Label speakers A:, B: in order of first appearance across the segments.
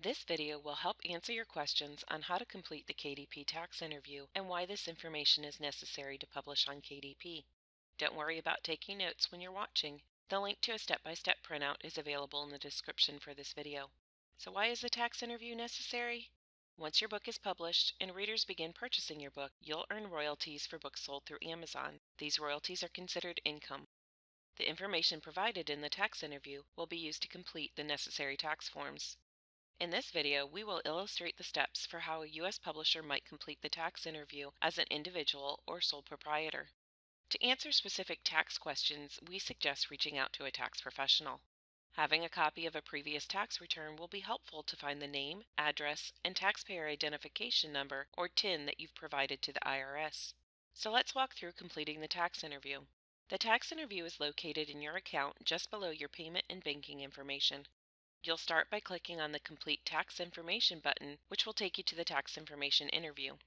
A: This video will help answer your questions on how to complete the KDP tax interview and why this information is necessary to publish on KDP. Don't worry about taking notes when you're watching. The link to a step-by-step printout is available in the description for this video. So why is the tax interview necessary? Once your book is published and readers begin purchasing your book, you'll earn royalties for books sold through Amazon. These royalties are considered income. The information provided in the tax interview will be used to complete the necessary tax forms. In this video, we will illustrate the steps for how a U.S. publisher might complete the tax interview as an individual or sole proprietor. To answer specific tax questions, we suggest reaching out to a tax professional. Having a copy of a previous tax return will be helpful to find the name, address, and taxpayer identification number or TIN that you've provided to the IRS. So let's walk through completing the tax interview. The tax interview is located in your account just below your payment and banking information. You'll start by clicking on the Complete Tax Information button, which will take you to the tax information interview.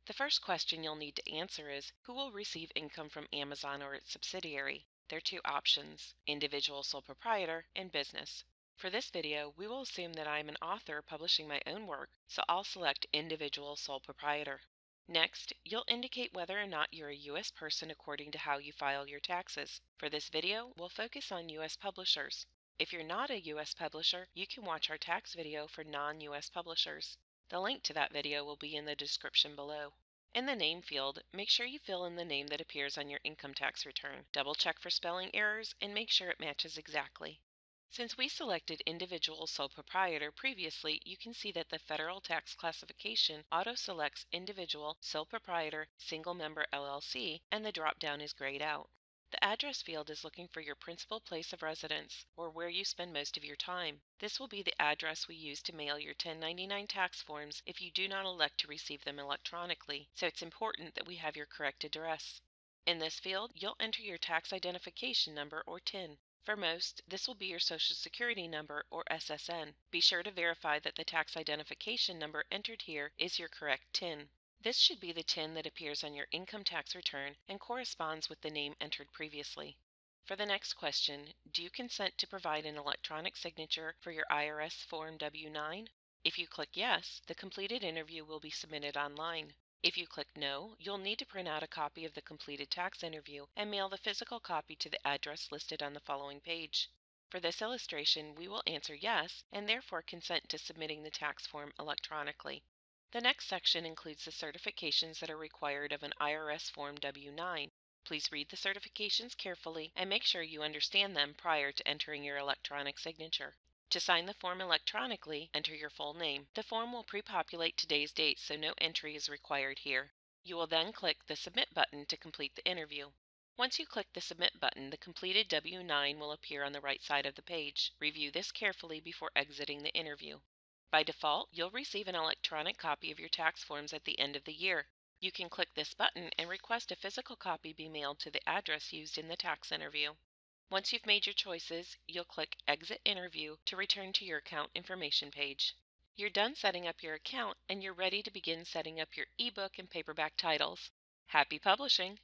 A: The first question you'll need to answer is, who will receive income from Amazon or its subsidiary? There are two options, individual sole proprietor and business. For this video, we will assume that I'm an author publishing my own work, so I'll select individual sole proprietor. Next, you'll indicate whether or not you're a U.S. person according to how you file your taxes. For this video, we'll focus on U.S. publishers. If you're not a U.S. publisher, you can watch our tax video for non-U.S. publishers. The link to that video will be in the description below. In the name field, make sure you fill in the name that appears on your income tax return. Double check for spelling errors and make sure it matches exactly. Since we selected individual sole proprietor previously, you can see that the federal tax classification auto-selects individual sole proprietor single member LLC and the drop-down is grayed out. The address field is looking for your principal place of residence, or where you spend most of your time. This will be the address we use to mail your 1099 tax forms if you do not elect to receive them electronically, so it's important that we have your correct address. In this field, you'll enter your tax identification number or TIN. For most, this will be your Social Security number or SSN. Be sure to verify that the tax identification number entered here is your correct TIN. This should be the TIN that appears on your income tax return and corresponds with the name entered previously. For the next question, do you consent to provide an electronic signature for your IRS Form W-9? If you click yes, the completed interview will be submitted online. If you click no, you'll need to print out a copy of the completed tax interview and mail the physical copy to the address listed on the following page. For this illustration, we will answer yes and therefore consent to submitting the tax form electronically. The next section includes the certifications that are required of an IRS Form W-9. Please read the certifications carefully and make sure you understand them prior to entering your electronic signature. To sign the form electronically, enter your full name. The form will pre-populate today's date, so no entry is required here. You will then click the Submit button to complete the interview. Once you click the Submit button, the completed W-9 will appear on the right side of the page. Review this carefully before exiting the interview. By default, you'll receive an electronic copy of your tax forms at the end of the year. You can click this button and request a physical copy be mailed to the address used in the tax interview. Once you've made your choices, you'll click Exit Interview to return to your account information page. You're done setting up your account and you're ready to begin setting up your ebook and paperback titles. Happy publishing!